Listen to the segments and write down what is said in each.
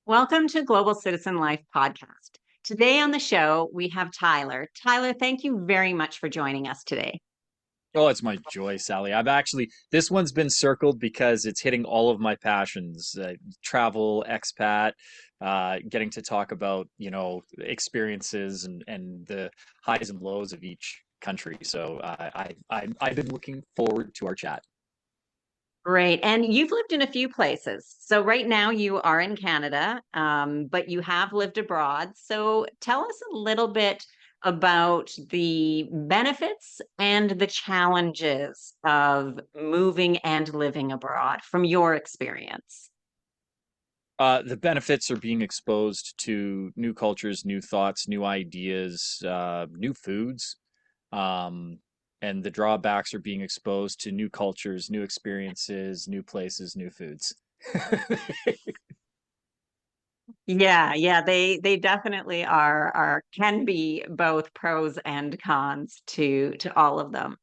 Welcome to Global Citizen Life podcast. Today on the show, we have Tyler. Tyler, thank you very much for joining us today. Oh, it's my joy, Sally. This one's been circled because it's hitting all of my passions, travel, expat, getting to talk about, experiences and the highs and lows of each country. So I've been looking forward to our chat. Great. And you've lived in a few places. So, right now you are in Canada, but you have lived abroad. So, tell us a little bit about the benefits and the challenges of moving and living abroad from your experience. The benefits are being exposed to new cultures, new thoughts, new ideas, new foods. Um, and the drawbacks are being exposed to new cultures, new experiences, new places, new foods. Yeah, they definitely are can be both pros and cons to all of them.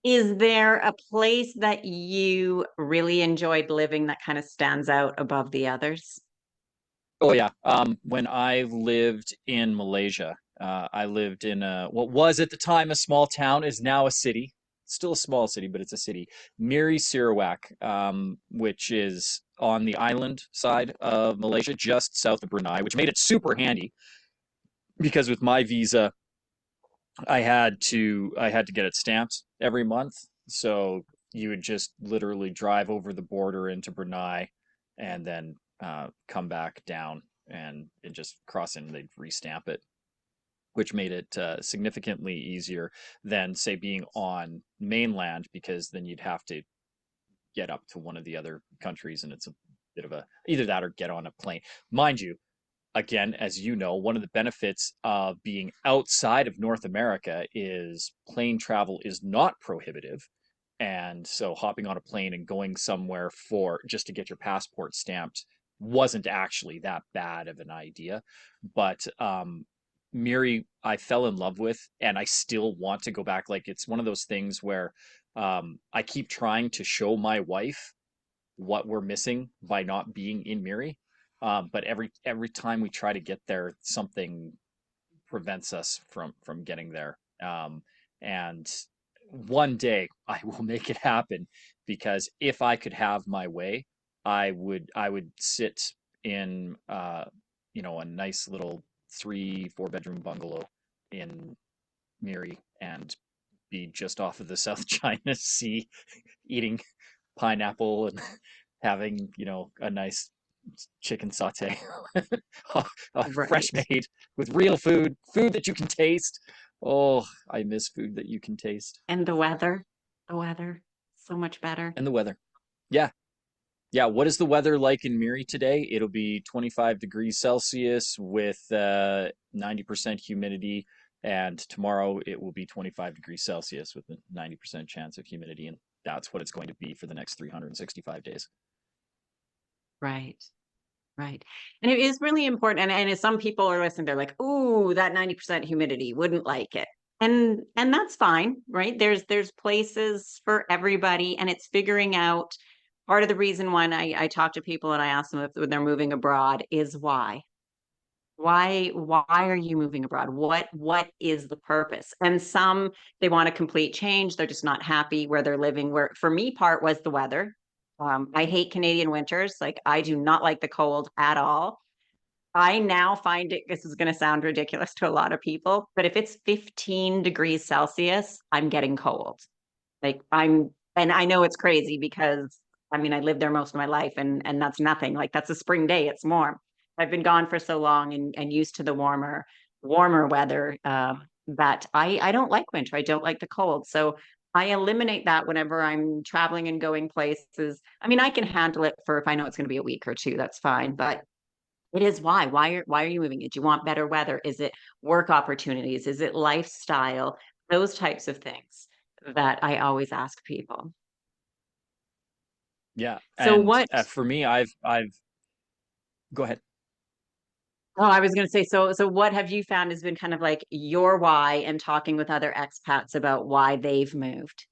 Is there a place that you really enjoyed living that kind of stands out above the others? Oh yeah. When I lived in Malaysia, I lived in what was at the time a small town, is now a city. Still a small city, but it's a city. Miri Sarawak, which is on the island side of Malaysia, just south of Brunei, which made it super handy because with my visa, I had to get it stamped every month. So you would just literally drive over the border into Brunei and then come back down and just cross in and they'd restamp it, which made it significantly easier than say being on mainland because then you'd have to get up to one of the other countries and it's a bit of a either that or get on a plane. Mind you, again, as you know, one of the benefits of being outside of North America is plane travel is not prohibitive. And so hopping on a plane and going somewhere for just to get your passport stamped wasn't actually that bad of an idea. But Miri, I fell in love with, and I still want to go back. Like it's one of those things where I keep trying to show my wife what we're missing by not being in Miri. But every time we try to get there, something prevents us from getting there. And one day I will make it happen because if I could have my way, I would sit in a nice little 3 4 bedroom bungalow in Miri and be just off of the South China Sea, eating pineapple and having, a nice chicken saute, fresh Right. made with real food that you can taste. Oh, I miss food that you can taste. And the weather, so much better. And the weather. Yeah. Yeah. What is the weather like in Miri today? It'll be 25 degrees Celsius with 90% humidity. And tomorrow it will be 25 degrees Celsius with a 90% chance of humidity. And that's what it's going to be for the next 365 days. Right. Right. And it is really important. And as some people are listening, they're like, ooh, that 90% humidity, wouldn't like it. And that's fine, right? There's places for everybody, and it's figuring out part of the reason when I talk to people and I ask them if when they're moving abroad is why. Why are you moving abroad? What is the purpose? And some they want a complete change. They're just not happy where they're living. Where for me, part was the weather. I hate Canadian winters. Like I do not like the cold at all. I now find it, this is going to sound ridiculous to a lot of people, but if it's 15 degrees Celsius, I'm getting cold. And I know it's crazy because I mean, I lived there most of my life and that's nothing. Like that's a spring day, it's warm. I've been gone for so long and used to the warmer weather that I don't like winter. I don't like the cold. So I eliminate that whenever I'm traveling and going places. I mean, I can handle it for if I know it's going to be a week or two, that's fine. But it is why. Why are you moving it? Do you want better weather? Is it work opportunities? Is it lifestyle? Those types of things that I always ask people. Yeah. So And what for me, I've, go ahead. oh, I was going to say, so what have you found has been kind of like your why and talking with other expats about why they've moved?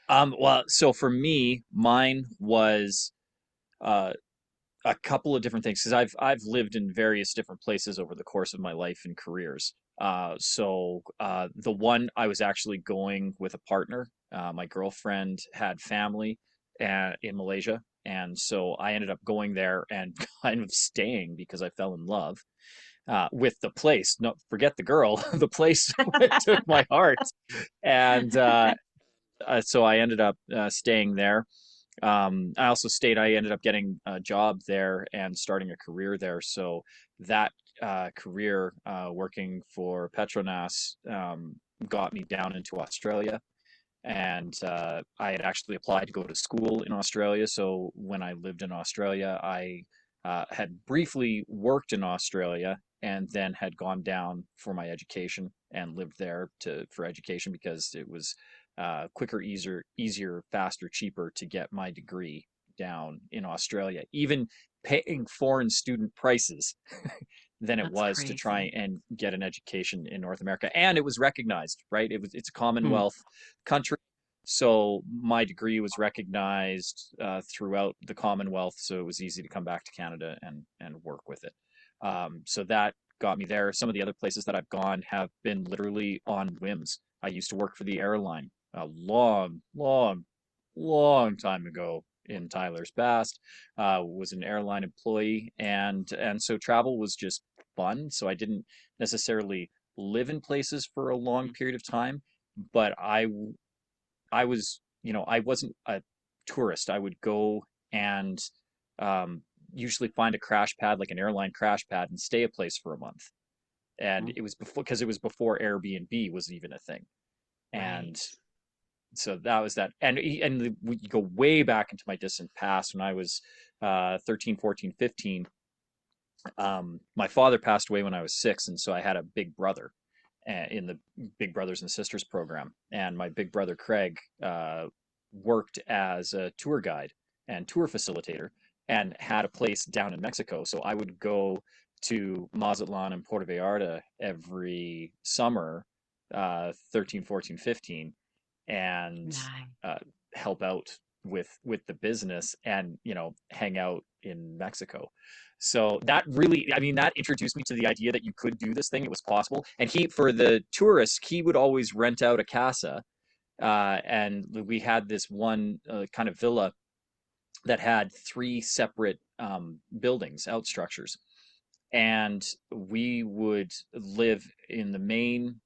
Well, so for me, mine was, uh, a couple of different things because I've lived in various different places over the course of my life and careers. The one I was actually going with a partner. My girlfriend had family in Malaysia, and so I ended up going there and kind of staying because I fell in love with the place. No, forget the girl. The place took my heart, and so I ended up staying there. I also stayed. I ended up getting a job there and starting a career there. So that career, working for Petronas, got me down into Australia. And I had actually applied to go to school in Australia. So when I lived in Australia, I had briefly worked in Australia and then had gone down for my education and lived there for education because it was quicker, easier, faster, cheaper to get my degree down in Australia, even paying foreign student prices than it That's was to try crazy. and get an education in North America. And it was recognized, right? It's a Mm, Commonwealth country. So my degree was recognized throughout the Commonwealth, so it was easy to come back to Canada and work with it. So that got me there. Some of the other places that I've gone have been literally on whims. I used to work for the airline a long, long, long time ago in Tyler's past. Was an airline employee, and so travel was just fun. So I didn't necessarily live in places for a long mm, period of time, but I was, I wasn't a tourist. I would go and usually find a crash pad, like an airline crash pad, and stay a place for a month. And mm. it was before, because it was before Airbnb was even a thing. Right. And so that was that. And we go way back into my distant past when I was 13, 14, 15. My father passed away when I was 6, and so I had a big brother in the Big Brothers and Sisters program. And my big brother Craig worked as a tour guide and tour facilitator and had a place down in Mexico. So I would go to Mazatlan and Puerto Vallarta every summer, 13, 14, 15, and Nice. uh, help out with the business and hang out in Mexico. So that really, I mean, that introduced me to the idea that you could do this thing. It was possible. And for the tourists, he would always rent out a casa. And we had this one kind of villa that had three separate buildings, out structures. And we would live in the main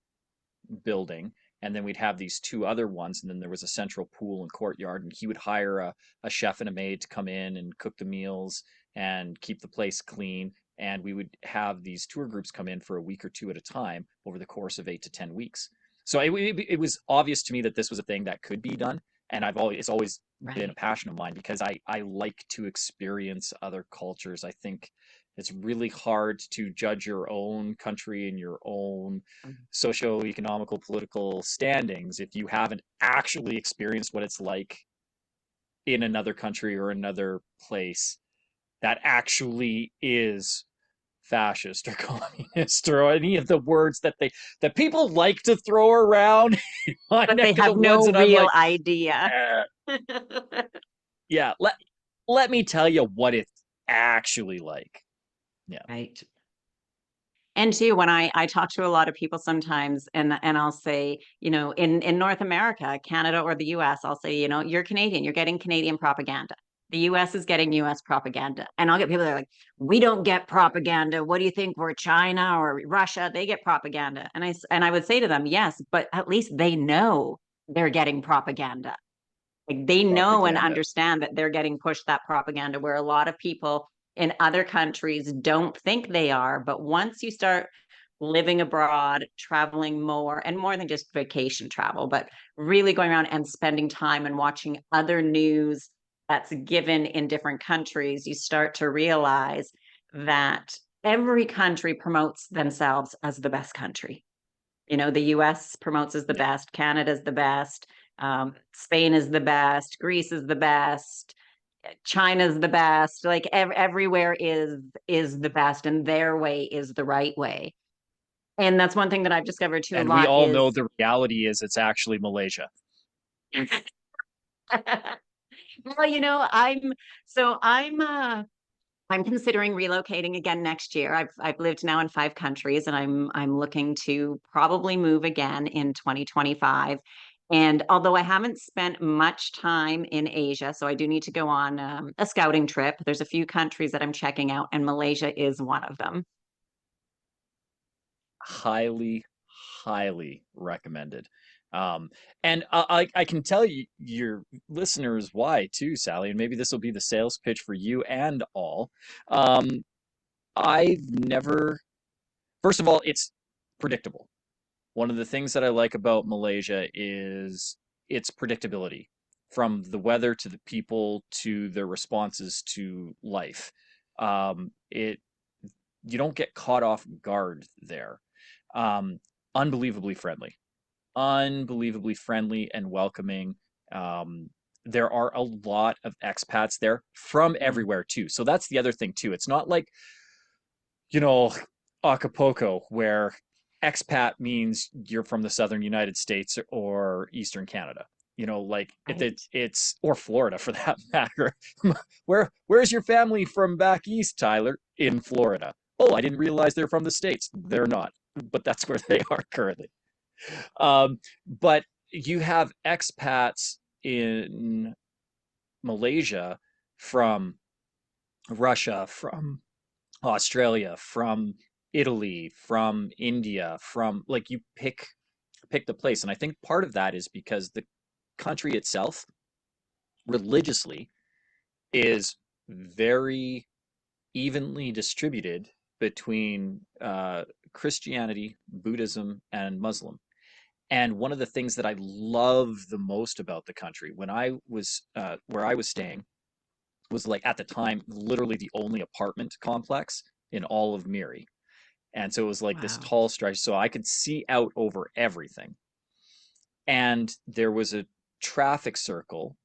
building, and then we'd have these two other ones, and then there was a central pool and courtyard, and he would hire a chef and a maid to come in and cook the meals and keep the place clean. And we would have these tour groups come in for a week or two at a time over the course of 8 to 10 weeks. So it was obvious to me that this was a thing that could be done, and it's always been a Right. passion of mine because I like to experience other cultures. I think it's really hard to judge your own country and your own Mm. socio-economical political standings if you haven't actually experienced what it's like in another country or another place that actually is fascist or communist or any of the words that people like to throw around in my But they neck of the have woods, no and I'm real like, idea. eh, yeah, let me tell you what it's actually like. Yeah. Right. And too, when I talk to a lot of people sometimes, and I'll say, in North America, Canada or the US, I'll say, you're Canadian, you're getting Canadian propaganda. The US is getting US propaganda. And I'll get people that are like, we don't get propaganda. What do you think? We're China or Russia. They get propaganda. And I would say to them, yes, but at least they know they're getting propaganda. Like they know and Propaganda. understand that they're getting pushed that propaganda, where a lot of people in other countries don't think they are. But once you start living abroad, traveling more, and more than just vacation travel, but really going around and spending time and watching other news that's given in different countries, you start to realize that every country promotes themselves as the best country. The US promotes as the Yeah. best, Canada's the best, Spain is the best, Greece is the best, China's the best. Like everywhere is the best, and their way is the right way. And that's one thing that I've discovered too a And we lot all know is the reality is it's actually Malaysia. well, I'm so I'm I'm considering relocating again next year. I've lived now in 5 countries, and I'm looking to probably move again in 2025. And although I haven't spent much time in Asia, so I do need to go on a scouting trip. There's a few countries that I'm checking out, and Malaysia is one of them. Highly, highly recommended. Um, and I can tell you your listeners why too, Sally, and maybe this will be the sales pitch for you and all. Um, I've never, first of all, it's predictable. One of the things that I like about Malaysia is its predictability, from the weather to the people to their responses to life. It You don't get caught off guard there. Um, Unbelievably friendly, unbelievably friendly and welcoming. Um, there are a lot of expats there from Mm. everywhere too. So that's the other thing too. It's not like, you know, Acapulco, where expat means you're from the southern United States or eastern Canada. You know, like Right. it's or Florida for that matter. Where's your family from back east, Tyler? In Florida. Oh, I didn't realize they're from the States. They're not, but that's where they are currently. But you have expats in Malaysia from Russia, from Australia, from Italy, from India, from like you pick the place. And I think part of that is because the country itself religiously is very evenly distributed between Christianity, Buddhism, and Muslim. And one of the things that I love the most about the country, when I was where I was staying, was like at the time literally the only apartment complex in all of Miri. And so it was like this Wow. tall stretch, so I could see out over everything. And there was a traffic circle,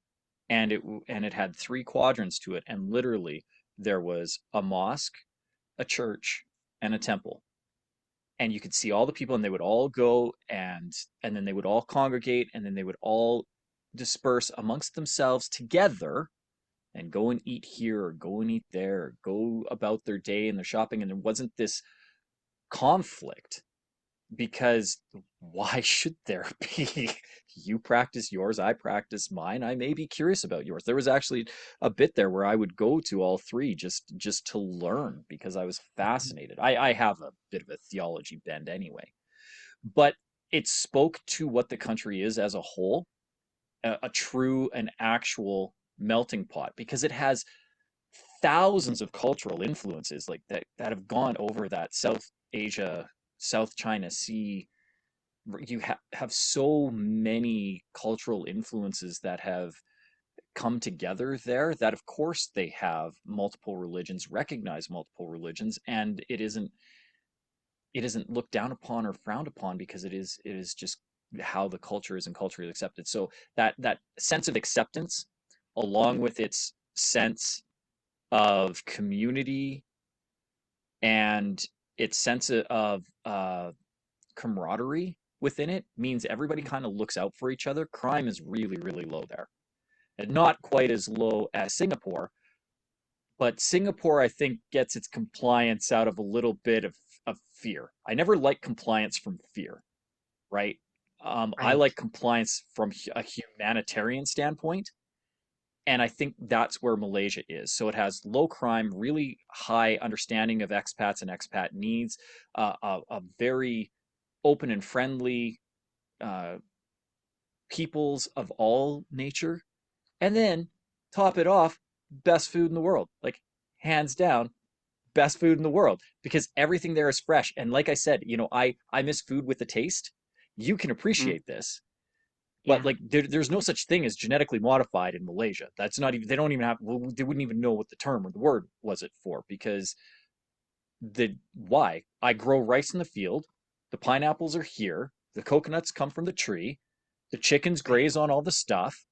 and it had 3 quadrants to it, and literally there was a mosque, a church, and a temple. And you could see all the people, and they would all go, and then they would all congregate, and then they would all disperse amongst themselves together and go and eat here or go and eat there, or go about their day and their shopping. And there wasn't this conflict, because why should there be? You practice yours, I practice mine. I may be curious about yours. There was actually a bit there where I would go to all three just to learn, because I was Mhm. fascinated. I have a bit of a theology bend anyway, but it spoke to what the country is as a whole, a true and actual melting pot, because it has thousands of cultural influences like that have gone over that South Asia, South China Sea. You have so many cultural influences that have come together there, that of course they have multiple religions, recognize multiple religions, and it isn't looked down upon or frowned upon, because it is just how the culture is and culturally accepted. So that sense of acceptance, along with its sense of community and its sense of camaraderie within it, means everybody kind of looks out for each other. Crime is really, really low there, and not quite as low as Singapore, but Singapore, I think, gets its compliance out of a little bit of fear. I never like compliance from fear, right? I Right. like compliance from a humanitarian standpoint. And I think that's where Malaysia is. So it has low crime, really high understanding of expats and expat needs, a very open and friendly uh, peoples of all nature. And then top it off, best food in the world. Like, hands down, best food in the world, because everything there is fresh. And like I said, I miss food with a taste. You can Mm. appreciate this, but Yeah. like there's no such thing as genetically modified in Malaysia. That's not even, they don't even have, well, they wouldn't even know what the term or the word was it for, because the why I grow rice in the field, the pineapples are here, the coconuts come from the tree, the chickens Right. graze on all the stuff.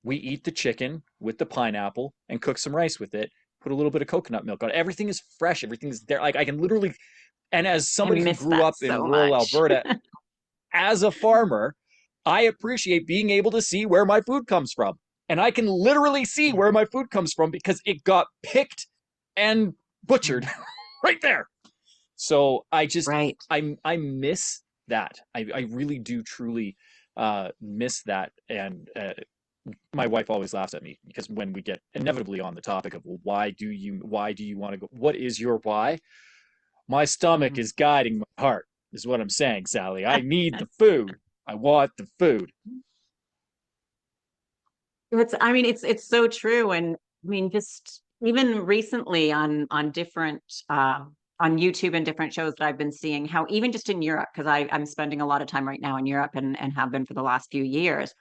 We eat the chicken with the pineapple and cook some rice with it. Put a little bit of coconut milk on it. Everything is fresh. Everything is there. Like, I can literally, and as I somebody who miss grew that up in so rural much. Alberta, as a farmer, I appreciate being able to see where my food comes from. And I can literally see Yeah. where my food comes from, because it got picked and butchered Mm. right there. So Right. I miss that. I really do truly miss that. And my wife always laughs at me because when we get inevitably on the topic of, well, why do you want to go? What is your why? My stomach Mhm. is guiding my heart, is what I'm saying, Sally. I need the food. I want the food. I mean, it's so true. And I mean, just even recently on different on YouTube and different shows that I've been seeing, how even just in Europe, because I'm spending a lot of time right now in Europe and have been for the last few years,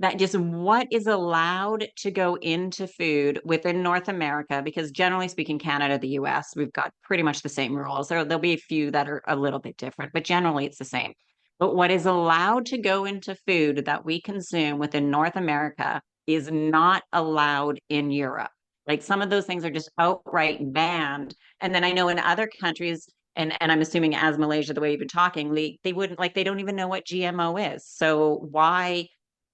that just what is allowed to go into food within North America, because generally speaking, Canada, the US, we've got pretty much the same rules. There'll be a few that are a little bit different, but generally it's the same. But what is allowed to go into food that we consume within North America is not allowed in Europe. Like some of those things are just outright banned. And then I know in other countries, and I'm assuming as Malaysia, the way you've been talking, they wouldn't like they don't even know what GMO is. So why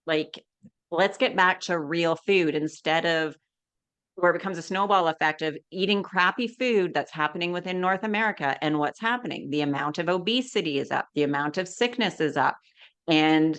like, let's get back to real food instead of where it becomes a snowball effect of eating crappy food that's happening within North America. And what's happening? The amount of obesity is up, the amount of sickness is up. And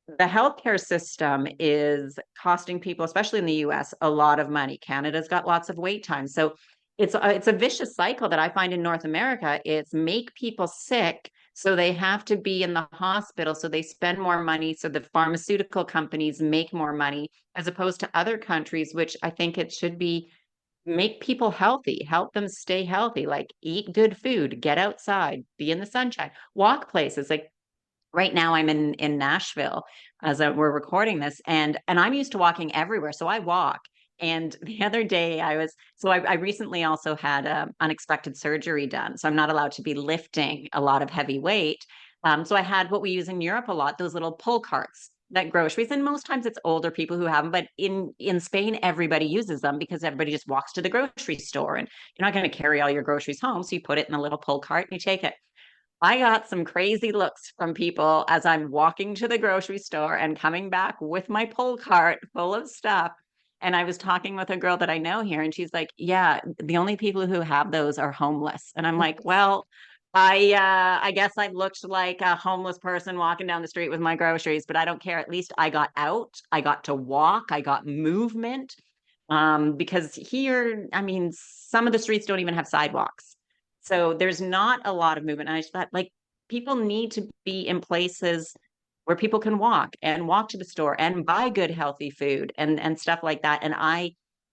the healthcare system is costing people, especially in the US, a lot of money. Canada's got lots of wait time. So it's a vicious cycle that I find in North America. It's make people sick, so they have to be in the hospital, so they spend more money, so the pharmaceutical companies make more money, as opposed to other countries, which I think it should be make people healthy, help them stay healthy, like eat good food, get outside, be in the sunshine, walk places. Like right now I'm in Nashville as we're recording this, and I'm used to walking everywhere, so I walk. And the other day I recently also had unexpected surgery done, so I'm not allowed to be lifting a lot of heavy weight. So I had what we use in Europe a lot, those little pull carts that groceries, and most times it's older people who have them, but in Spain everybody uses them because everybody just walks to the grocery store, and you're not going to carry all your groceries home, so you put it in a little pull cart and you take it. I got some crazy looks from people as I'm walking to the grocery store and coming back with my pull cart full of stuff. And I was talking with a girl that I know here, and she's like, "Yeah, the only people who have those are homeless." And I'm like, "Well, I guess I looked like a homeless person walking down the street with my groceries, but I don't care. At least I got out, I got to walk, I got movement." Because here, I mean, some of the streets don't even have sidewalks. So there's not a lot of movement. And I just thought, like, people need to be in places where people can walk to the store and buy good, healthy food and stuff like that. And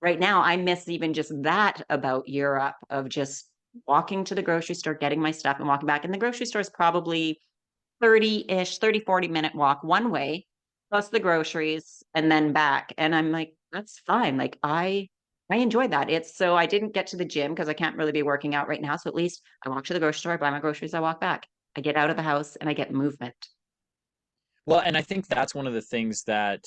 right now, I miss even just that about Europe of just walking to the grocery store, getting my stuff and walking back. And the grocery store is probably 30-ish, 30-40 minute walk one way, plus the groceries and then back. And I'm like, that's fine. Like I enjoyed that. It's so I didn't get to the gym because I can't really be working out right now. So at least I walk to the grocery store, I buy my groceries, I walk back. I get out of the house and I get movement. Well, and I think that's one of the things that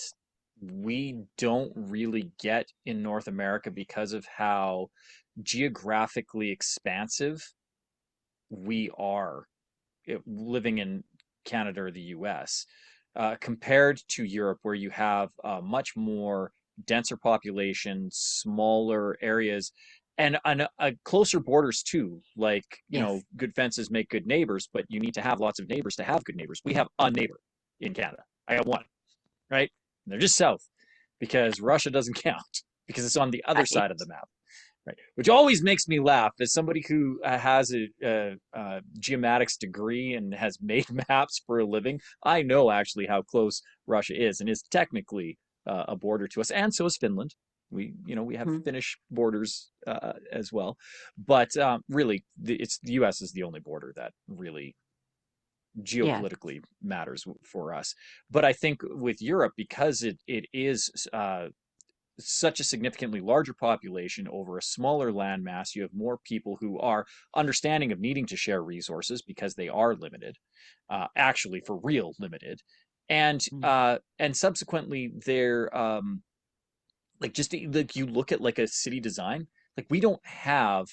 we don't really get in North America because of how geographically expansive we are living in Canada or the US, compared to Europe, where you have a much more denser population, smaller areas, and closer borders too. Like, Yes. good fences make good neighbors, but you need to have lots of neighbors to have good neighbors. We have a neighbor in Canada. I got one, right? And they're just south because Russia doesn't count because it's on the other Right. side of the map. Right. Which always makes me laugh as somebody who has a geomatics degree and has made maps for a living. I know actually how close Russia is and is technically a border to us, and so is Finland. We have Mhm. Finnish borders as well, but really, it's the U.S. is the only border that really Yeah. geopolitically matters for us. But I think with Europe, because it is such a significantly larger population over a smaller landmass, you have more people who are understanding of needing to share resources because they are limited, actually for real limited, Mhm. and subsequently they're like just like you look at like a city design, like we don't have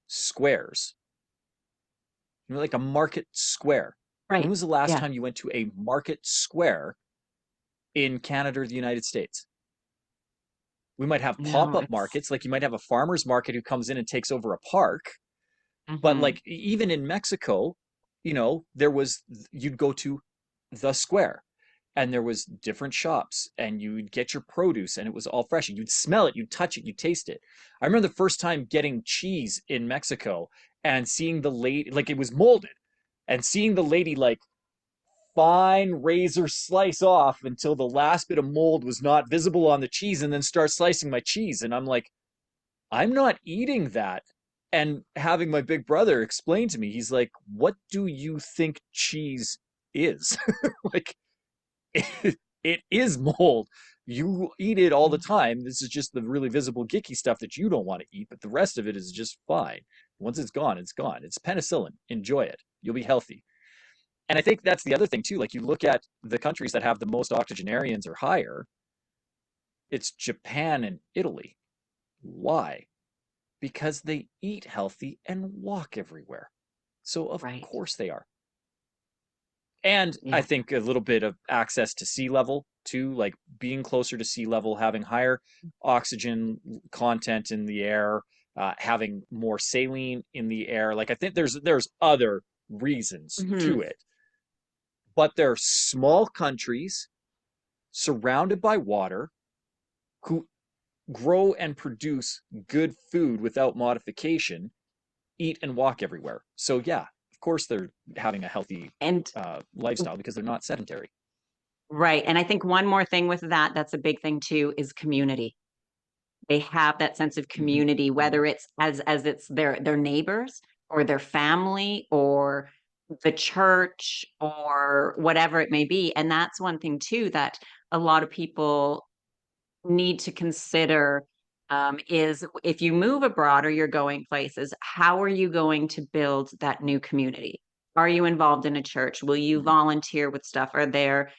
squares, like a market square. When Right. was the last Yeah. time you went to a market square in Canada or the United States? We might have No, pop-up it's markets, like you might have a farmer's market who comes in and takes over a park. But mhm, like even in Mexico, there was you'd go to the square and there was different shops and you'd get your produce and it was all fresh. You'd smell it, you'd touch it, you'd taste it. I remember the first time getting cheese in Mexico and seeing the lady, like it was molded, and seeing the lady like fine razor slice off until the last bit of mold was not visible on the cheese and then start slicing my cheese. And I'm like, I'm not eating that. And having my big brother explain to me, he's like, what do you think cheese is? Like, it is mold. You eat it all the mm, time. This is just the really visible, gicky stuff that you don't want to eat, but the rest of it is just fine. Once it's gone, it's gone. It's penicillin. Enjoy it. You'll be healthy. And I think that's the other thing too. Like you look at the countries that have the most octogenarians or higher, it's Japan and Italy. Why? Because they eat healthy and walk everywhere. So of right. course they are. And I Yeah. think a little bit of access to sea level too, like being closer to sea level, having higher oxygen content in the air, having more saline in the air. Like I think there's other reasons to Mhm. it, but they're small countries surrounded by water who grow and produce good food without modification, eat and walk everywhere. So yeah, of course they're having a healthy And lifestyle because they're not sedentary. right. And I think one more thing with that, that's a big thing too, is community. They have that sense of Mm-hmm. community, whether it's as it's their neighbors or their family or the church or whatever it may be. And that's one thing too that a lot of people need to consider, is if you move abroad or you're going places, how are you going to build that new community? Are you involved in a church? Will you Mm-hmm. volunteer with stuff? Are there,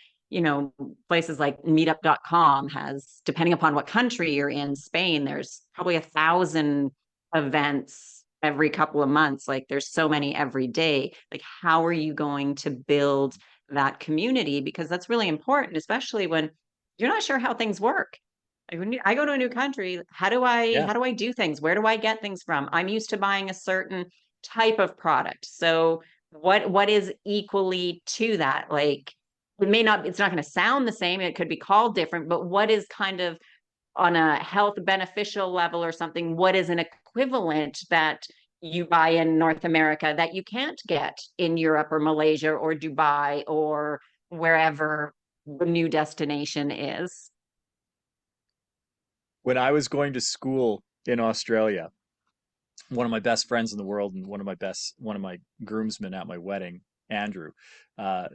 places like meetup.com has, depending upon what country you're in, Spain, there's probably 1,000 events every couple of months. Like there's so many every day. Like, how are you going to build that community? Because that's really important, especially when you're not sure how things work. Like when I go to a new country, Yeah. how do I do things? Where do I get things from? I'm used to buying a certain type of product. So what is equally to that? Like it's not going to sound the same. It could be called different, but what is kind of on a health beneficial level or something? What is an equivalent that you buy in North America that you can't get in Europe or Malaysia or Dubai or wherever the new destination is? When I was going to school in Australia, one of my best friends in the world and one of my groomsmen at my wedding, Andrew,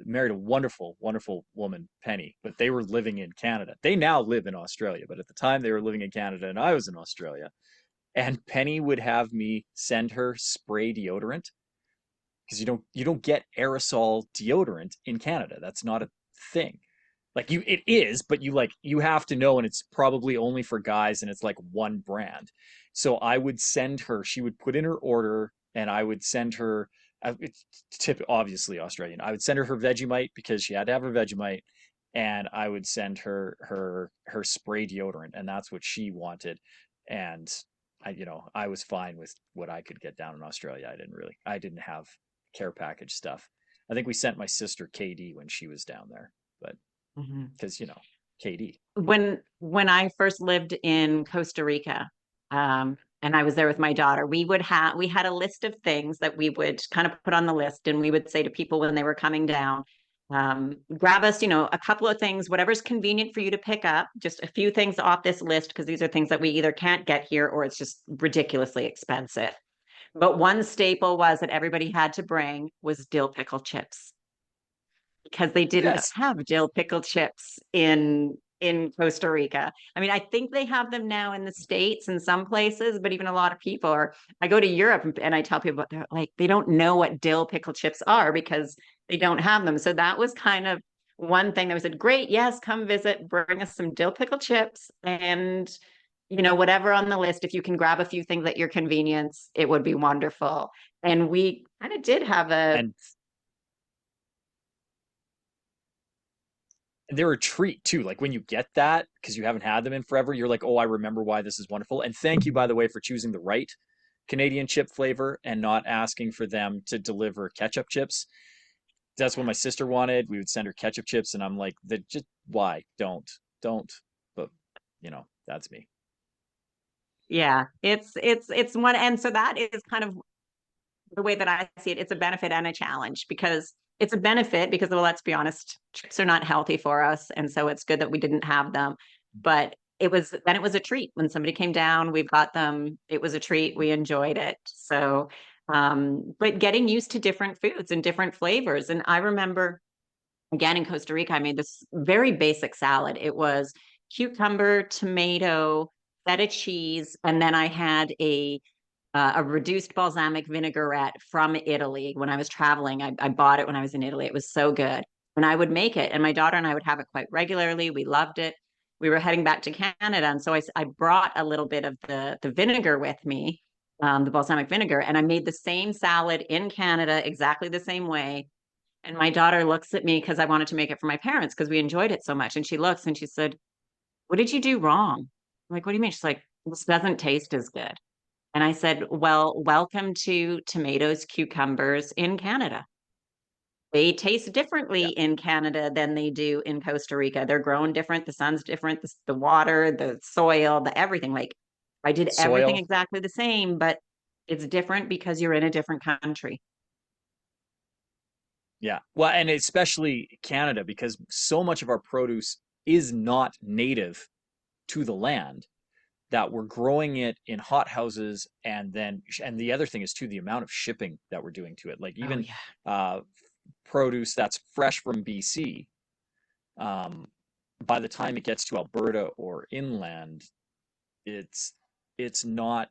married a wonderful, wonderful woman, Penny, but they were living in Canada. They now live in Australia, but at the time they were living in Canada and I was in Australia. And Penny would have me send her spray deodorant because you don't get aerosol deodorant in Canada. That's not a thing. Like it is, but you have to know, and it's probably only for guys, and it's like one brand. So I would send her. She would put in her order, and I would send her. It's obviously Australian. I would send her her Vegemite because she had to have her Vegemite, and I would send her spray deodorant, and that's what she wanted. And I was fine with what I could get down in Australia. I didn't have care package stuff. I think we sent my sister KD when she was down there, but Mhm. because KD. When I first lived in Costa Rica, and I was there with my daughter, we had a list of things that we would kind of put on the list, and we would say to people when they were coming down, grab us, a couple of things, whatever's convenient for you to pick up, just a few things off this list, because these are things that we either can't get here or it's just ridiculously expensive. But one staple was that everybody had to bring was dill pickle chips because they didn't Yes. have dill pickle chips in Costa Rica. I mean, I think they have them now in the States in some places, but even a lot of people are. I go to Europe and I tell people they're like they don't know what dill pickle chips are because they don't have them. So that was kind of one thing that we said, great, yes, come visit, bring us some dill pickle chips and whatever on the list, if you can grab a few things at your convenience, it would be wonderful. And we kind of did have a And And they're a treat too. Like when you get that, because you haven't had them in forever, you're like, oh, I remember why this is wonderful. And thank you, by the way, for choosing the right Canadian chip flavor and not asking for them to deliver ketchup chips. That's what my sister wanted. We would send her ketchup chips, and I'm like, that just why? Don't. But that's me. Yeah, it's one, and so that is kind of the way that I see it. It's a benefit and a challenge, because it's a benefit because, well, let's be honest, chips are not healthy for us, and so it's good that we didn't have them. But it was a treat when somebody came down. We've got them. It was a treat. We enjoyed it. So, but getting used to different foods and different flavors. And I remember, again, in Costa Rica, I made this very basic salad. It was cucumber, tomato, feta cheese, and then I had a reduced balsamic vinaigrette from Italy. When I was traveling, I bought it when I was in Italy. It was so good. And I would make it, and my daughter and I would have it quite regularly. We loved it. We were heading back to Canada, and so I brought a little bit of the vinegar with me, the balsamic vinegar, and I made the same salad in Canada exactly the same way. And my daughter looks at me because I wanted to make it for my parents because we enjoyed it so much. And she looks and she said, "What did you do wrong?" I'm like, "What do you mean?" She's like, "This doesn't taste as good." And I said, "Well, welcome to tomatoes, cucumbers in Canada. They taste differently Yeah. in Canada than they do in Costa Rica. They're grown different. The sun's different. The water, the soil, the everything. Like, I did everything Soil. exactly the same, but it's different because you're in a different country." Yeah. Well, and especially Canada, because so much of our produce is not native to the land, that we're growing it in hot houses, and the other thing is too the amount of shipping that we're doing to it. Like Oh, even yeah. uh, produce that's fresh from BC, um, by the time it gets to Alberta or inland, it's it's not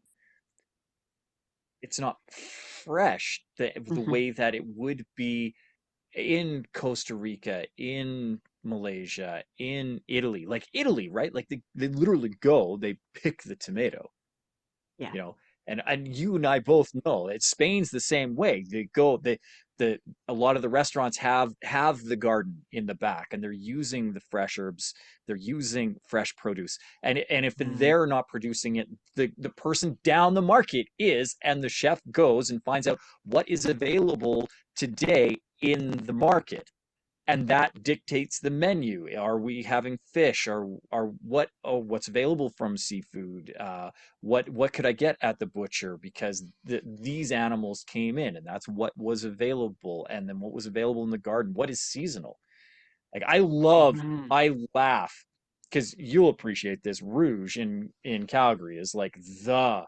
it's not fresh the Mhm. way that it would be in Costa Rica, in Malaysia, in Italy. Like Italy, right? Like they literally go, they pick the tomato, Yeah. you know. And you and I both know that Spain's the same way. They go the a lot of the restaurants have the garden in the back, and they're using the fresh herbs, they're using fresh produce. And if Mm. they're not producing it, the person down the market is, and the chef goes and finds out what is available today in the market, and that dictates the menu. Are we having fish? Are what's available from seafood? What could I get at the butcher? Because these animals came in, and that's what was available. And then what was available in the garden? What is seasonal? Like Mhm. I laugh because you'll appreciate this. Rouge in Calgary is like the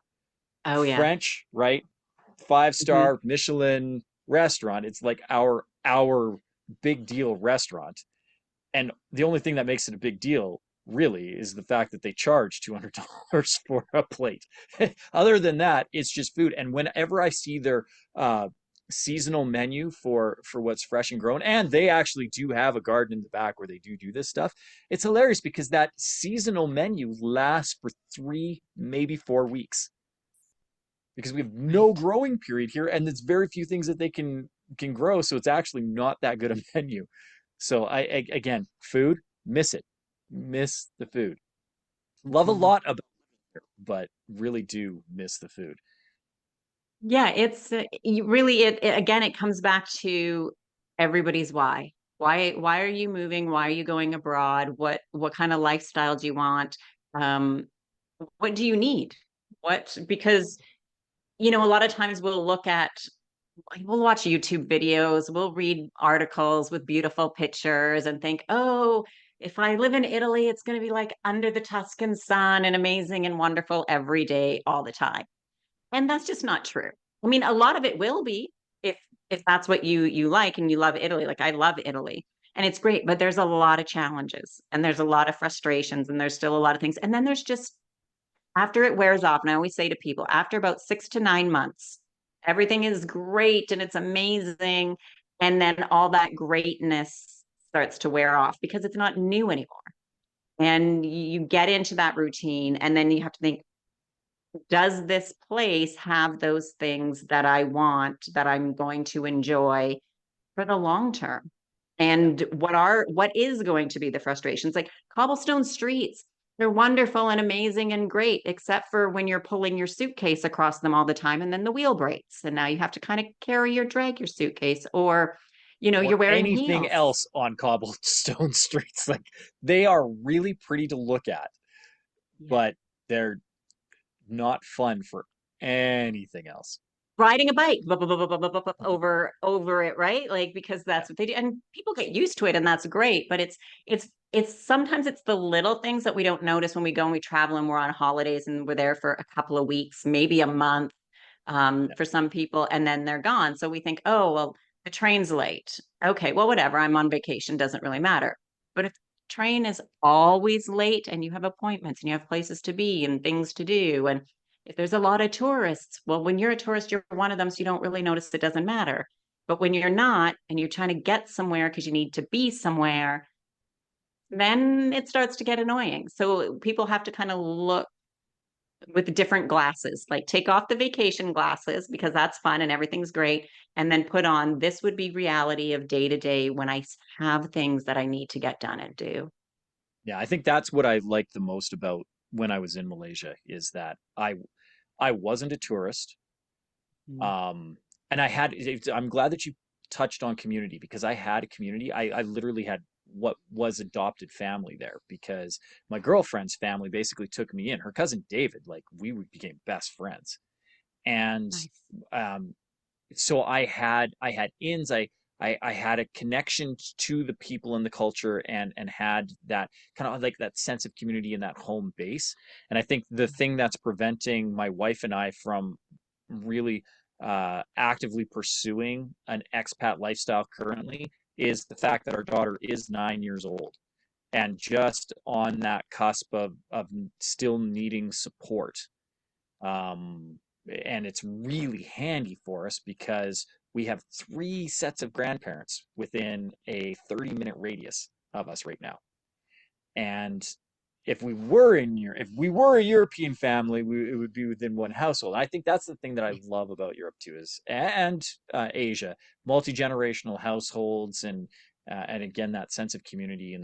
Oh, yeah. French, right? Five Mhm. star Michelin restaurant. It's like our big deal restaurant. And the only thing that makes it a big deal really is the fact that they charge $200 for a plate. Other than that, it's just food. And whenever I see their seasonal menu for what's fresh and grown, and they actually do have a garden in the back where they do this stuff, it's hilarious because that seasonal menu lasts for 3, maybe 4 weeks, because we have no Right. growing period here, and there's very few things that they can grow, so it's actually not that good a menu. So I again, food, miss it, miss the food. Love a Mhm. lot about it, but really do miss the food. Yeah, it's you really again, it comes back to everybody's why. Why are you moving? Why are you going abroad? What kind of lifestyle do you want? Um, what do you need? What Because a lot of times we'll watch YouTube videos, we'll read articles with beautiful pictures and think, "Oh, if I live in Italy, it's going to be like under the Tuscan sun and amazing and wonderful every day, all the time." And that's just not true. I mean, a lot of it will be if if that's what you like and you love Italy. Like, I love Italy and it's great, but there's a lot of challenges and there's a lot of frustrations and there's still a lot of things. And then there's just, after it wears off, and I always say to people, after about 6 to 9 months, everything is great and it's amazing. And then all that greatness starts to wear off because it's not new anymore. And you get into that routine, and then you have to think, does this place have those things that I want, that I'm going to enjoy for the long term? and what is going to be the frustrations, like cobblestone streets. They're wonderful and amazing and great, except for when you're pulling your suitcase across them all the time and then the wheel breaks. And now you have to kind of drag your suitcase, or, or you're wearing anything heels. else on cobblestone streets. Like they are really pretty to look at, Yeah. but they're not fun for anything else. Riding a bike over it, right? Like, because that's what they do. And people get used to it, and that's great. But it's sometimes it's the little things that we don't notice when we go and we travel and we're on holidays and we're there for a couple of weeks, maybe a month, Yeah. for some people, and then they're gone. So we think, oh, well, the train's late. Okay, well, whatever. I'm on vacation, doesn't really matter. But if the train is always late and you have appointments and you have places to be and things to do, and if there's a lot of tourists, well, when you're a tourist, you're one of them, so you don't really notice, it doesn't matter. But when you're not and you're trying to get somewhere because you need to be somewhere, then it starts to get annoying. So people have to kind of look with different glasses, like take off the vacation glasses because that's fun and everything's great. And then put on, this would be reality of day to day when I have things that I need to get done and do. Yeah, I think that's what I liked the most about when I was in Malaysia is that I wasn't a tourist. Mm. Um, and I'm glad that you touched on community because I had a community. I literally had what was adopted family there because my girlfriend's family basically took me in. Her cousin David, like became best friends. And Nice. um, so I had ins. I had a connection to the people and the culture and had that kind of like that sense of community and that home base. And I think the thing that's preventing my wife and I from really actively pursuing an expat lifestyle currently is the fact that our daughter is 9 years old and just on that cusp of still needing support. Um, and it's really handy for us because we have three sets of grandparents within a 30-minute radius of us right now. And if we were a European family, it would be within one household. I think that's the thing that I love about Europe too is and Asia, multi-generational households and again that sense of community and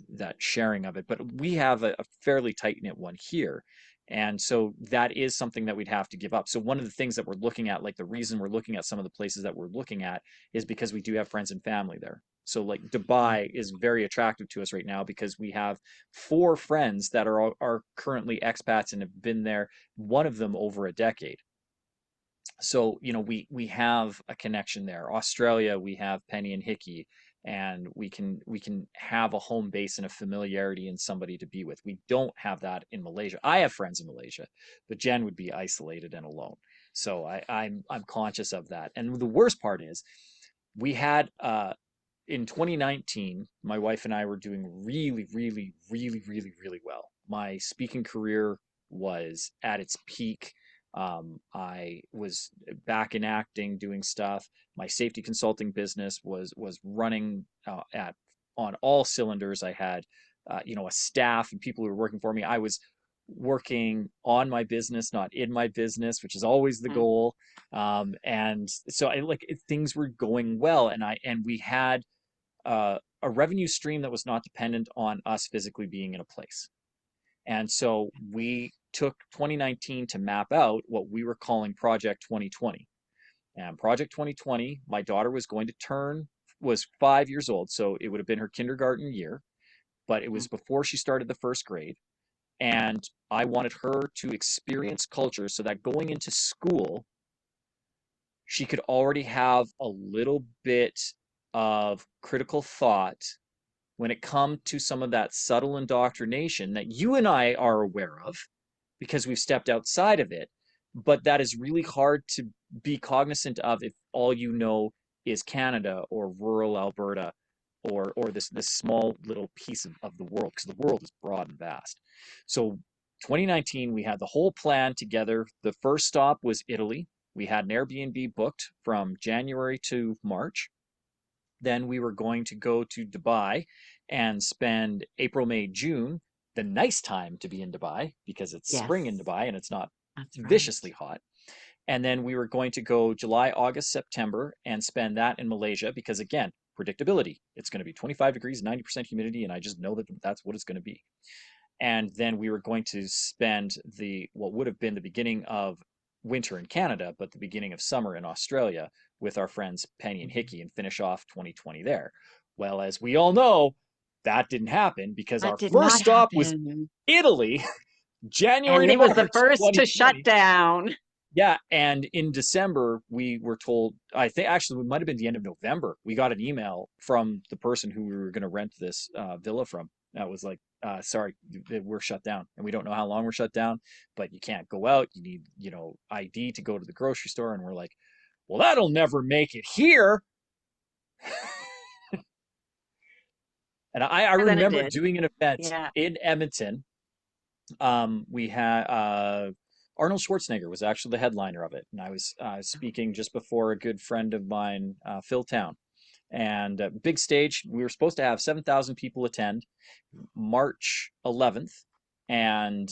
that sharing of it. But we have a fairly tight knit one here. And so that is something that we'd have to give up. So one of the things that we're looking at, like the reason we're looking at some of the places that we're looking at is because we do have friends and family there. So like Dubai is very attractive to us right now because we have four friends that are currently expats and have been there, one of them over a decade. So, we have a connection there. Australia, we have Penny and Hickey, and we can have a home base and a familiarity and somebody to be with. We don't have that in Malaysia. I have friends in Malaysia, but Jen would be isolated and alone. So I'm conscious of that. And the worst part is we had in 2019, my wife and I were doing really, really, really, really, really well. My speaking career was at its peak. I was back in acting, doing stuff. My safety consulting business was running at on all cylinders. I had, a staff and people who were working for me. I was working on my business, not in my business, which is always the Mm. goal. And so things were going well, and we had a revenue stream that was not dependent on us physically being in a place. And so we took 2019 to map out what we were calling Project 2020. And Project 2020, my daughter was 5 years old. So it would have been her kindergarten year, but it was before she started the first grade. And I wanted her to experience culture so that going into school, she could already have a little bit of critical thought when it comes to some of that subtle indoctrination that you and I are aware of because we've stepped outside of it, but that is really hard to be cognizant of if all you know is Canada or rural Alberta or this small little piece of the world because the world is broad and vast. So 2019 we had the whole plan together. The first stop was Italy. We had an Airbnb booked from January to March. Then we were going to go to Dubai and spend April, May, June, the nice time to be in Dubai because it's spring in Yes, Dubai and it's not that's right. viciously hot. And then we were going to go July, August, September and spend that in Malaysia because, again, predictability. It's going to be 25 degrees, 90% humidity, and I just know that that's what it's going to be. And then we were going to spend what would have been the beginning of winter in Canada, but the beginning of summer in Australia with our friends Penny and Hickey and finish off 2020 there. Well, as we all know, that didn't happen because That our did first not stop was happen. Italy, January And to it was the March first to shut 2020. down. Yeah, and in December we were told, I think actually it might have been the end of November, we got an email from the person who we were going to rent this villa from. That was like, sorry, we're shut down, and we don't know how long we're shut down, but you can't go out. You need, ID to go to the grocery store, and we're like, well, that'll never make it here. And I And then it remember did. doing an event Yeah. in Edmonton. We had Arnold Schwarzenegger was actually the headliner of it, and I was speaking just before a good friend of mine, Phil Town, and big stage. We were supposed to have 7,000 people attend, March 11th, and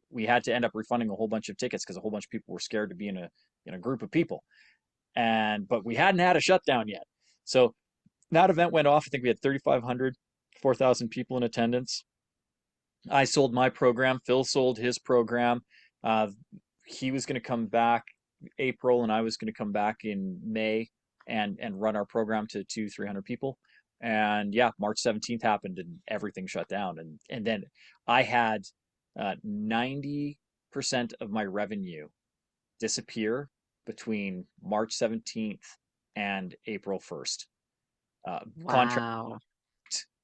we had to end up refunding a whole bunch of tickets because a whole bunch of people were scared to be in a group of people, but we hadn't had a shutdown yet, so that event went off. I think we had 3,500, 4,000 people in attendance. I sold my program. Phil sold his program. Uh, he was going to come back April, and I was going to come back in May and run our program to 300 people. And yeah, March 17th happened, and everything shut down. And then I had 90% of my revenue disappear between March 17th and April 1st. Contract Wow.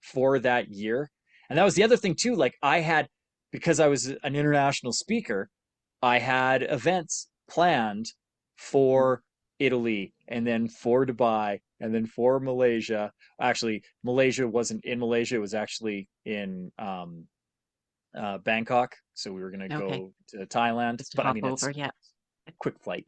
for that year. And that was the other thing too. Like because I was an international speaker, I had events planned for Italy and then for Dubai and then for Malaysia. Actually, Malaysia wasn't in Malaysia. It was actually in Bangkok. So we were going to Okay. go to Thailand. Just But I hop mean, over. it's Yeah. quick flight.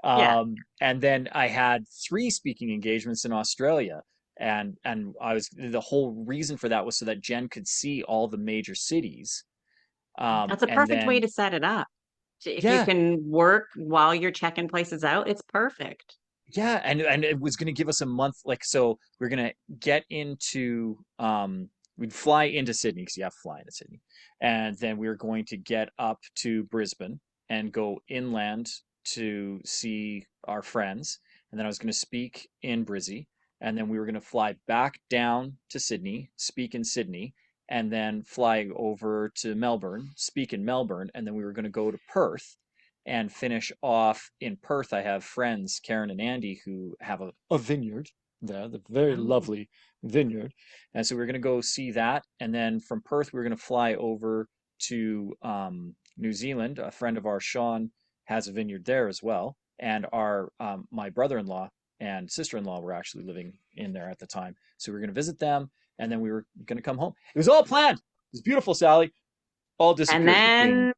Yeah. And then I had 3 speaking engagements in Australia. And the whole reason for that was so that Jen could see all the major cities. That's a And perfect way then to set it up. If you yeah, can work while you're checking places out, it's perfect. yeah, and it was going to give us a month. Like, so we're going to get into we'd fly into Sydney because you have to fly into Sydney, and then we were going to get up to Brisbane and go inland to see our friends, and then I was going to speak in Brizzy, and then we were going to fly back down to Sydney, speak in Sydney, and then fly over to Melbourne, speak in Melbourne, and then we were going to go to Perth and finish off in Perth. I have friends, Karen and Andy, who have a vineyard there, the very Oh, lovely vineyard. And so we're going to go see that. And then from Perth, we're going to fly over to New Zealand. A friend of ours, Sean, has a vineyard there as well. And my brother-in-law and sister-in-law were actually living in there at the time. So we were going to visit them, and then we were going to come home. It was all planned. It was beautiful, Sally. All and disappeared between, then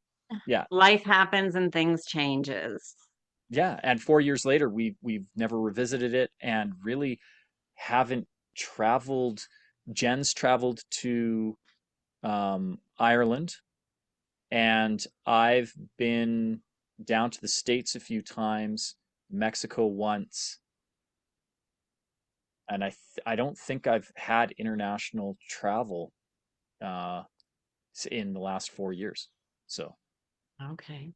yeah, life happens and things changes. yeah, and 4 years later, we've never revisited it, and really haven't traveled. Jen's traveled to Ireland, and I've been down to the States a few times, Mexico once, and I don't think I've had international travel uh, in the last 4 years. So Okay.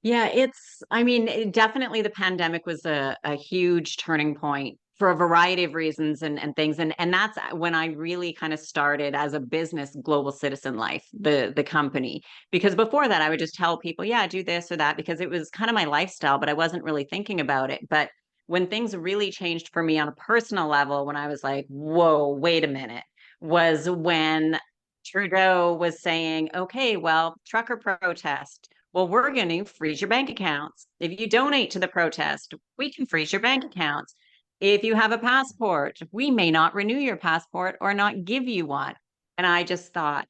Yeah, I mean, definitely the pandemic was a huge turning point for a variety of reasons and things. And that's when I really kind of started as a business, Global Citizen Life, the company. Because before that, I would just tell people, yeah, do this or that, because it was kind of my lifestyle, but I wasn't really thinking about it. But when things really changed for me on a personal level, when I was like, whoa, wait a minute, was when Trudeau was saying, okay, well, trucker protest. Well, we're going to freeze your bank accounts. If you donate to the protest, we can freeze your bank accounts. If you have a passport, we may not renew your passport or not give you one. And I just thought,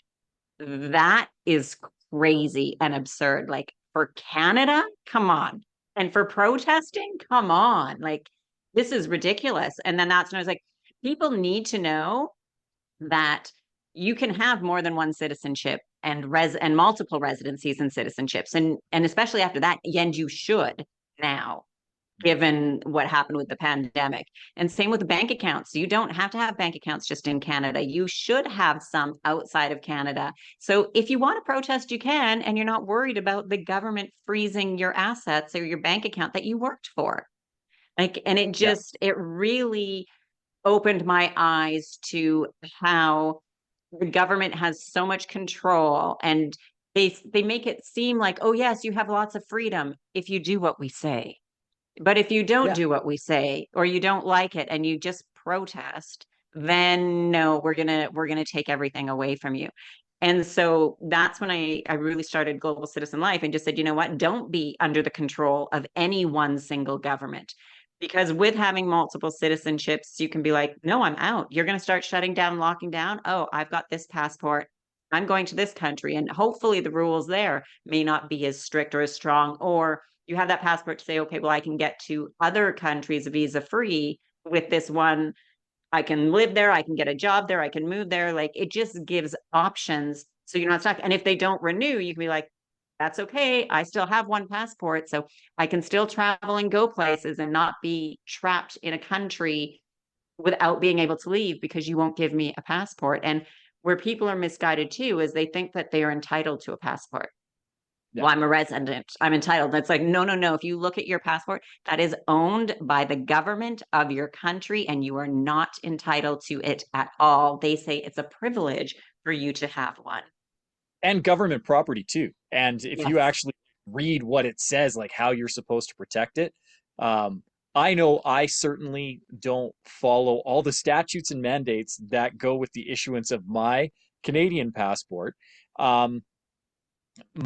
that is crazy and absurd. Like for Canada, come on. And for protesting, come on. Like this is ridiculous. And then that's when I was like, people need to know that you can have more than one citizenship and multiple residencies and citizenships, and especially after that, and you should now. given what happened with the pandemic. And same with bank accounts. You don't have to have bank accounts just in Canada. You should have some outside of Canada. So if you want to protest, you can, and you're not worried about the government freezing your assets or your bank account that you worked for. Like, and Yeah. it really opened my eyes to how the government has so much control, and they make it seem like, oh yes, you have lots of freedom if you do what we say. But if you don't Yeah. do what we say, or you don't like it and you just protest, then no, we're gonna take everything away from you. And so that's when I really started Global Citizen Life and just said, you know what, don't be under the control of any one single government. Because with having multiple citizenships, you can be like, no, I'm out. You're going to start shutting down, locking down. Oh, I've got this passport. I'm going to this country. And hopefully the rules there may not be as strict or as strong. Or you have that passport to say, okay, well, I can get to other countries visa free with this one. I can live there, I can get a job there, I can move there. Like, it just gives options so you're not stuck. And if they don't renew, you can be like, that's okay. I still have one passport, so I can still travel and go places and not be trapped in a country without being able to leave because you won't give me a passport. And where people are misguided too is they think that they are entitled to a passport. Yeah. Well, I'm a resident, I'm entitled. That's like, no, no, no. If you look at your passport, that is owned by the government of your country and you are not entitled to it at all. They say it's a privilege for you to have one. And government property too. And if you Yes. actually read what it says, like how you're supposed to protect it, um, I know I certainly don't follow all the statutes and mandates that go with the issuance of my Canadian passport, um,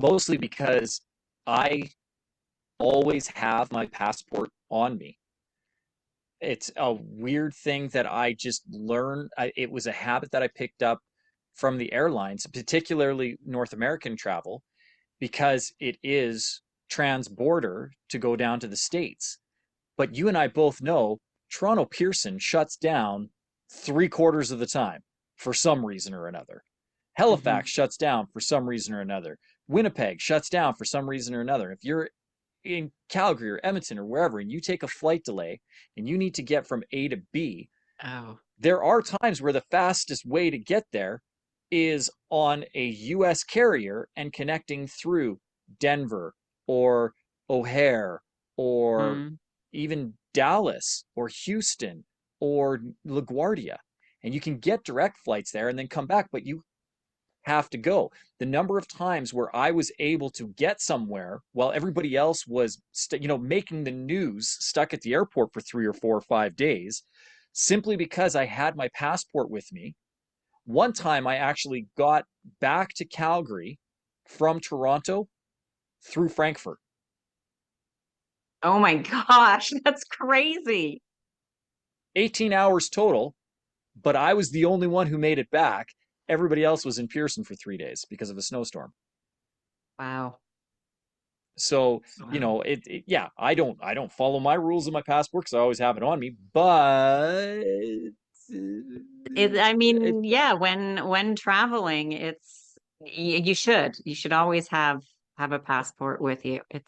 mostly because I always have my passport on me. It's a weird thing that I just learned. It was a habit that I picked up from the airlines, particularly North American travel, because it is trans-border to go down to the States. But you and I both know Toronto Pearson shuts down 3/4 of the time for some reason or another. Mhm. Halifax shuts down for some reason or another. Winnipeg shuts down for some reason or another. If you're in Calgary or Edmonton or wherever and you take a flight delay and you need to get from A to B, Oh. there are times where the fastest way to get there is on a US carrier and connecting through Denver or O'Hare or Mm. even Dallas or Houston or LaGuardia. And you can get direct flights there and then come back, but you have to go. The number of times where I was able to get somewhere while everybody else was, making the news stuck at the airport for 3 or 4 or 5 days, simply because I had my passport with me. One time I actually got back to Calgary from Toronto through Frankfurt. Oh my gosh, that's crazy. 18 hours total, but I was the only one who made it back. Everybody else was in Pearson for 3 days because of a snowstorm. Wow. So, Wow. yeah, I don't follow my rules of my passport because I always have it on me, but I it, mean, yeah, when traveling, you should always have a passport with you. It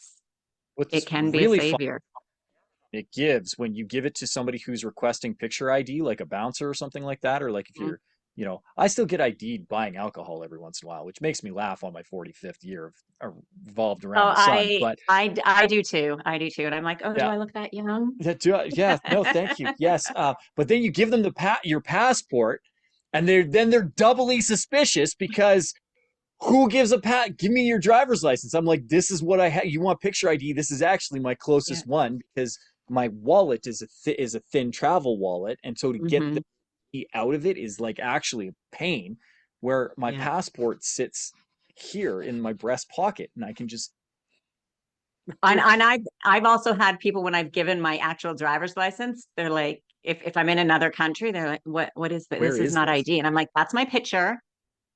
what's can be a really fun savior. it gives when you give it to somebody who's requesting picture ID, like a bouncer or something like that, or like if Mhm. you're, I still get ID'd buying alcohol every once in a while, which makes me laugh on my 45th year of revolved around Oh, the sun. But I do too. I do too. And I'm like, oh, do yeah, I look that young? yeah, no, thank you. Yes, but then you give them your passport, and they're doubly suspicious because who gives a pat? Give me your driver's license. I'm like, this is what I have. You want picture ID? This is actually my Yeah. closest one because my wallet is a thin travel wallet, and so to get the Hmm. key out of it is like actually a pain. Where my Yeah. passport sits here in my breast pocket, and I can just And I've also had people when I've given my actual driver's license, they're like, if I'm in another country, they're like, what is this? where This is is not this? ID. And I'm like, that's my picture.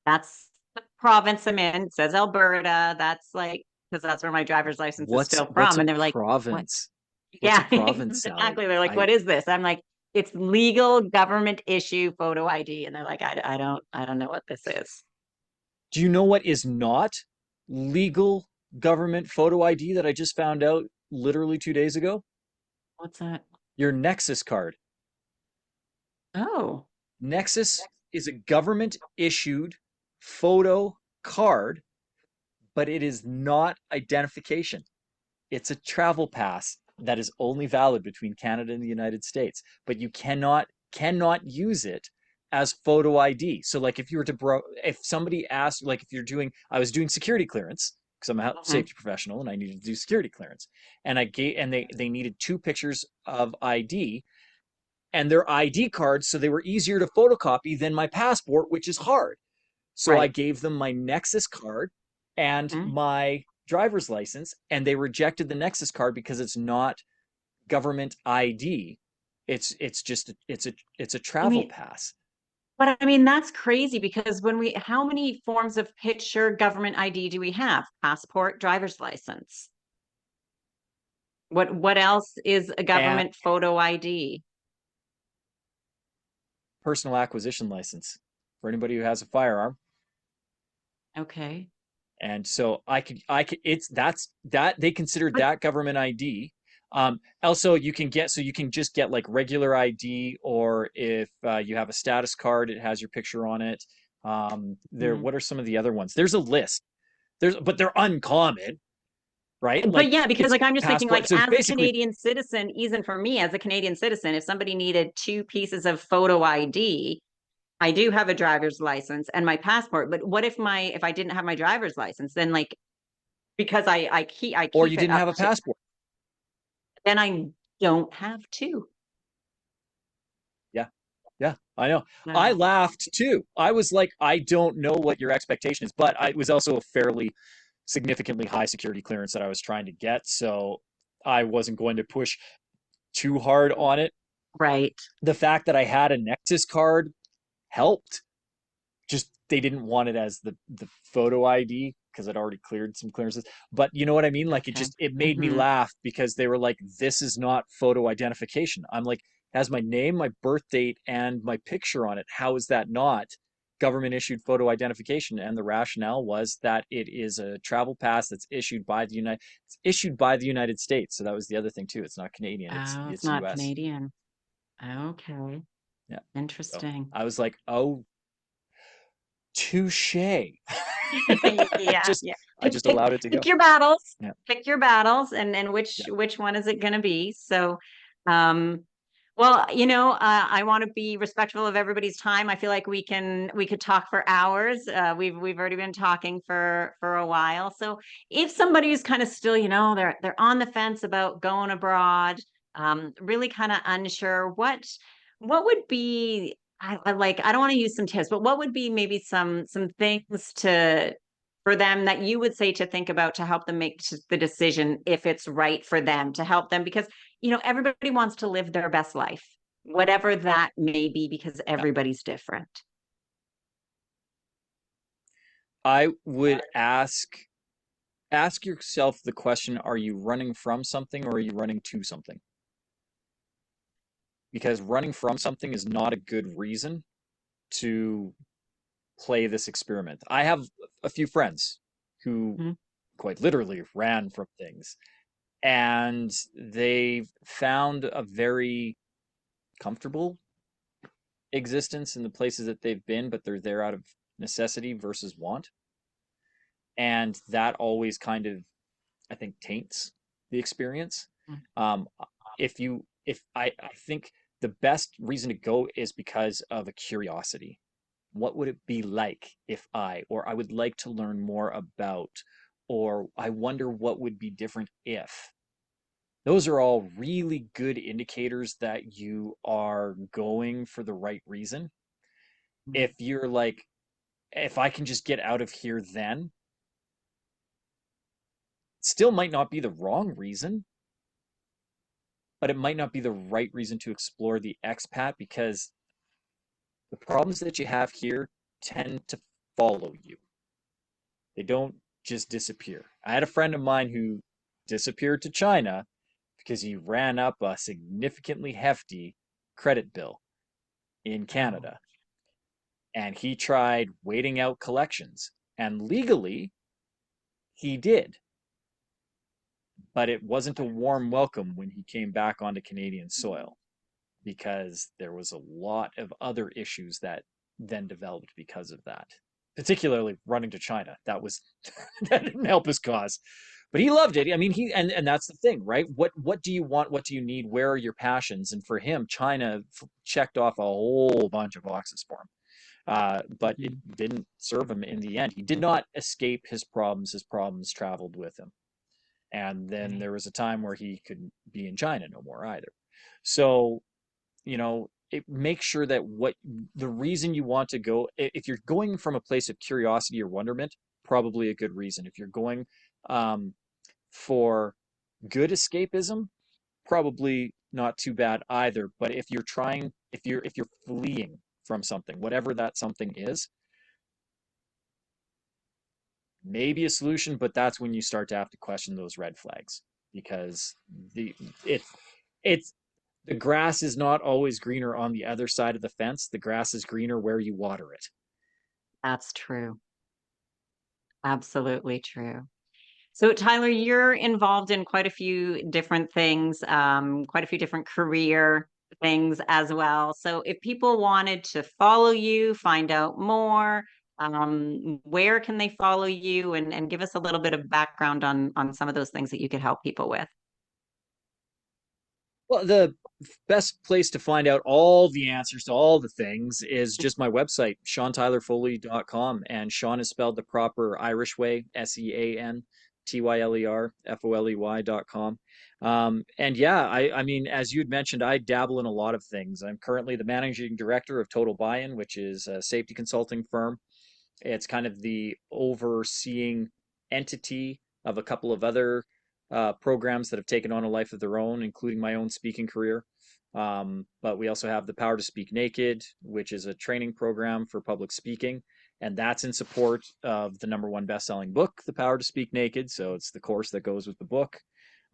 That's the province I'm in. It says Alberta. That's like, because that's where my driver's license is What's still what's from. a And they're like, what? province? What's a Yeah, province, Sally? exactly. They're like, I what is this? I'm like, it's legal government issue photo ID. And they're like, I don't know what this is. Do you know what is not legal government photo ID that I just found out literally 2 days ago? What's that? Your Nexus card. Oh, Nexus is a government issued photo card, but it is not identification. It's a travel pass that is only valid between Canada and the United States, but you cannot use it as photo ID. So like if you were to if somebody asked, like if you're doing, I was doing security clearance because I'm a health mhm, safety professional and I needed to do security clearance, and I gave and they needed two pictures of ID and their ID cards, so they were easier to photocopy than my passport, which is hard. So I right. gave them my Nexus card and Mhm. my driver's license, and they rejected the Nexus card because it's not government ID. It's just it's a I travel mean, pass. but I mean, that's crazy because how many forms of picture government ID do we have? Passport, driver's license. What else is a And government photo ID? personal acquisition license for anybody who has a firearm. Okay. And so it's that they considered But that government ID. Also, you can just get like regular ID, or if you have a status card, it has your picture on it. mm. What are some of the other ones? There's a list. But they're uncommon, right? But Like yeah, because it's like I'm just thinking passport. like So it's as a basically, Canadian citizen, even for me as a Canadian citizen, if somebody needed two pieces of photo ID, I do have a driver's license and my passport. But what if I didn't have my driver's license? Then like because I or you keep it didn't up have a to passport. then I don't have two. Yeah, yeah, I know. I So laughed too. I was like, I don't know what your expectation is, but it was also a fairly significantly high security clearance that I was trying to get, so I wasn't going to push too hard on it. right. The fact that I had a Nexus card helped. Just they didn't want it as the photo ID because I'd already cleared some clearances. But you know what I mean? Like Okay. it made me Hmm. laugh because they were like, "This is not photo identification." I'm like, it has my name, my birth date, and my picture on it. How is that not government issued photo identification? And the rationale was that it is a travel pass that's issued by the United States. So that was the other thing too. It's not Canadian. Oh, it's It's not U.S. Canadian. Okay. Yeah. So Interesting. I was like, oh, touche. Yeah, just yeah. I Pick, just pick, allowed it to pick go. your battles. Yeah, Pick your battles, and yeah. which one is it going to be? So, um, well, I want to be respectful of everybody's time. I feel like we could talk for hours. We've already been talking for a while. So, if somebody who's kind of still, they're on the fence about going abroad, really kind of unsure, what would be I don't want to use some tips, but what would be maybe some things to for them that you would say to think about to help them make the decision if it's right for them to help them because everybody wants to live their best life, whatever that may be, because Yeah. everybody's different. I would ask yourself the question, are you running from something or are you running to something? Because running from something is not a good reason to play this experiment. I have a few friends who Mhm. quite literally ran from things, and they've found a very comfortable existence in the places that they've been, but they're there out of necessity versus want. And that always kind of, I think, taints the experience. Um, if I think the best reason to go is because of a curiosity. What would it be like if or I would like to learn more about, or I wonder what would be different if. Those are all really good indicators that you are going for the right reason. If you're like, if I can just get out of here, then still might not be the wrong reason, but it might not be the right reason to explore the expat because the problems that you have here tend to follow you. They don't just disappear. I had a friend of mine who disappeared to China because he ran up a significantly hefty credit bill in Oh, Canada. And he tried waiting out collections. And legally, he did. but it wasn't a warm welcome when he came back onto Canadian soil because there was a lot of other issues that then developed because of that. Particularly running to China, that didn't help his cause, but he loved it. I mean, and that's the thing, right? What do you want? What do you need? Where are your passions? And for him, China checked off a whole bunch of boxes for him. But it Mhm. didn't serve him in the end. He did not escape his problems. His problems traveled with him. And then Right. there was a time where he couldn't be in China no more either. So, make sure that what the reason you want to go, if you're going from a place of curiosity or wonderment, probably a good reason. If you're going um, for good escapism, probably not too bad either. But if you're fleeing from something, whatever that something is, maybe a solution, but that's when you start to have to question those red flags because the it it's the grass is not always greener on the other side of the fence. The grass is greener where you water it. That's true. Absolutely true. So, Tyler, you're involved in quite a few different things, quite a few different career things as well. So, if people wanted to follow you, find out more, where can they follow you, and give us a little bit of background on some of those things that you could help people with? Well, the best place to find out all the answers to all the things is just my website, SeanTylerFoley.com. And Sean is spelled the proper Irish way, SeanTylerFoley.com. And yeah, I mean, as you'd mentioned, I dabble in a lot of things. I'm currently the managing director of Total Buy-in, which is a safety consulting firm. It's kind of the overseeing entity of a couple of other programs that have taken on a life of their own, including my own speaking career. But we also have the Power to Speak Naked, which is a training program for public speaking. And that's in support of the number one best-selling book, The Power to Speak Naked. So it's the course that goes with the book.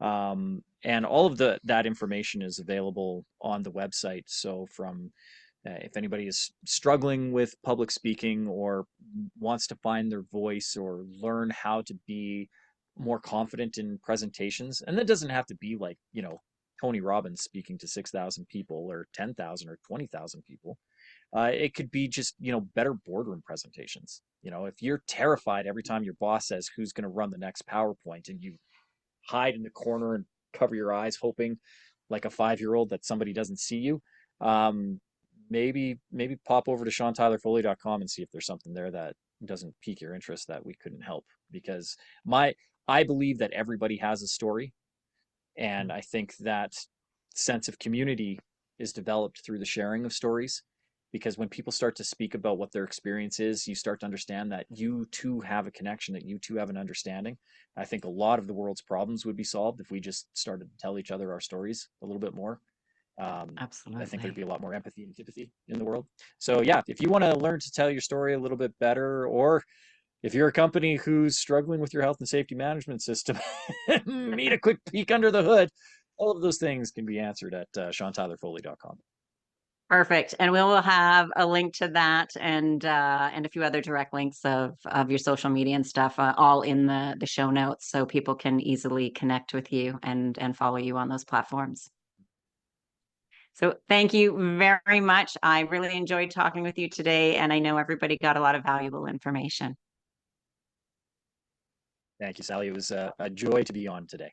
And all of that information is available on the website. So from if anybody is struggling with public speaking or wants to find their voice or learn how to be more confident in presentations, and that doesn't have to be like, Tony Robbins speaking to 6,000 people or 10,000 or 20,000 people. It could be just, better boardroom presentations. If you're terrified every time your boss says who's going to run the next PowerPoint and you hide in the corner and cover your eyes, hoping like a 5-year-old that somebody doesn't see you. Um, maybe pop over to SeanTylerFoley.com and see if there's something there that doesn't pique your interest that we couldn't help. Because I believe that everybody has a story, and I think that sense of community is developed through the sharing of stories. Because when people start to speak about what their experience is, you start to understand that you too have a connection, that you too have an understanding. I think a lot of the world's problems would be solved if we just started to tell each other our stories a little bit more. I think there'd be Absolutely. a lot more empathy and sympathy in the world. So yeah, if you want to learn to tell your story a little bit better, or if you're a company who's struggling with your health and safety management system, need a quick peek under the hood, all of those things can be answered at SeanTylerFoley.com. Perfect. And we will have a link to that and a few other direct links of your social media and stuff all in the show notes so people can easily connect with you and follow you on those platforms. So thank you very much. I really enjoyed talking with you today, and I know everybody got a lot of valuable information. Thank you, Sally. It was a joy to be on today.